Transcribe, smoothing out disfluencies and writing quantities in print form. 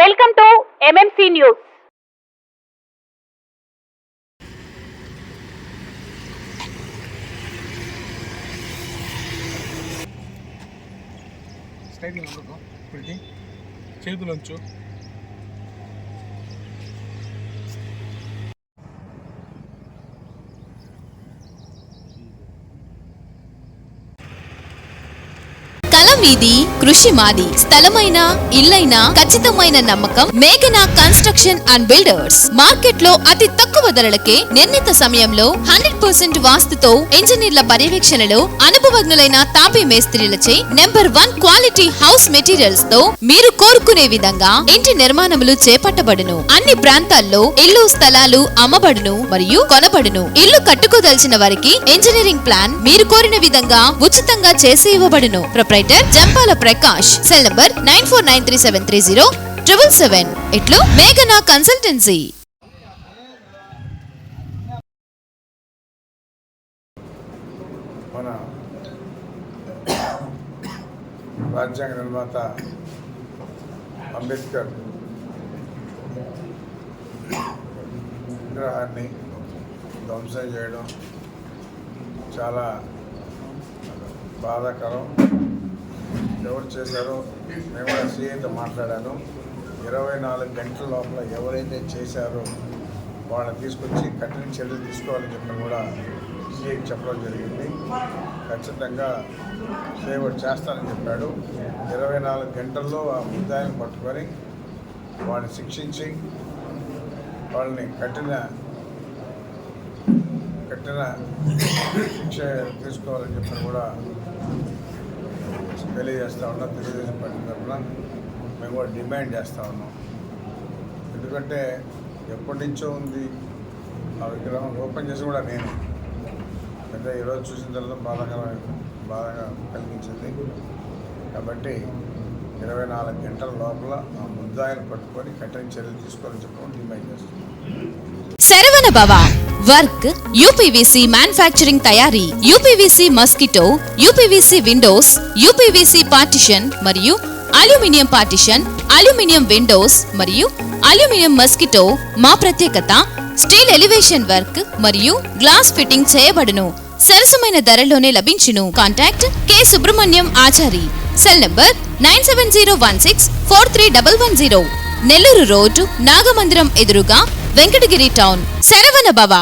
Welcome to MMC news. చేతులంచు మీది కృషి మాది. స్థలమైన ఇల్లైనా ఖచ్చితమైన నమ్మకం మేఘనా కన్స్ట్రక్షన్ అండ్ బిల్డర్స్. మార్కెట్ లో అతి తక్కువ ధరలకే నిర్ణీత సమయంలో 100% వాస్తుతో ఇంజనీర్ల పర్యవేక్షణలో అనుభవజ్ఞులైన తాపీ మేస్త్రీలచే నెంబర్ 1 క్వాలిటీ హౌస్ మెటీరియల్స్ తో మీరు కోరుకునే విధంగా ఇంటి నిర్మాణములు చేపట్టబడును. అన్ని ప్రాంతాల్లో ఇల్లు స్థలాలు అమ్మబడును మరియు కొనబడును. ఇల్లు కట్టుకోదలిచిన వారికి ఇంజనీరింగ్ ప్లాన్ మీరు కోరిన విధంగా ఉచితంగా చేసి ఇవ్వబడును. Proprietor Jampala Prakash. Cell number 9493307777. ఇట్లు మేఘనా కన్సల్టెన్సీ. మన రాజ్యాంగ నిర్మాత అంబేద్కర్ విగ్రహాన్ని ధ్వంసం చేయడం చాలా బాధాకరం. ఎవరు చేశారో మేము కూడా సీఐతో మాట్లాడాను. 24 గంటల లోపల ఎవరైతే చేశారో వాళ్ళని తీసుకొచ్చి కఠిన చర్యలు తీసుకోవాలని చెప్పి కూడా సీఐకి చెప్పడం జరిగింది. ఖచ్చితంగా సేవలు చేస్తానని చెప్పాడు. 24 గంటల్లో ఆ ముద్దాయిని పట్టుకొని వాళ్ళని శిక్షించి వాళ్ళని కఠిన శిక్ష తీసుకోవాలని చెప్పి కూడా తెలియజేస్తూ ఉన్నాం. తెలుగుదేశం పార్టీ తరఫున మేము కూడా డిమాండ్ చేస్తూ ఉన్నాం. ఎందుకంటే ఎప్పటి నుంచో ఉంది ఆ విగ్రహం. ఓపెన్ చేసి కూడా నేను అంటే ఈరోజు చూసిన తర్వాత బాధగా కలిగించింది. కాబట్టి 24 గంటల లోపల ఆ ముద్దాయిని పట్టుకొని కఠిన చర్యలు తీసుకోవాలని చెప్పి డిమాండ్ చేస్తున్నాం. శరవణ భవ వర్క్ యూపీవీసీ మ్యానుఫ్యాక్చరింగ్ తయారీ, UPVC mosquito, UPVC Windows, UPVC partition మరియు అల్యూమినియం పార్టిషన్, అల్యూమినియం విండోస్ మరియు అల్యూమినియం మస్కిటో. మా ప్రత్యేకత స్టీల్ ఎలివేషన్ వర్క్ మరియు గ్లాస్ ఫిట్టింగ్ చేయబడును. సరసమైన ధరలోనే లభించును. Contact K Subrahmanyam Achari. Cell number 9716431110. Nellore road Nagamandiram ఎదురుగా వెంకటగిరి టౌన్. శరవణ భవ.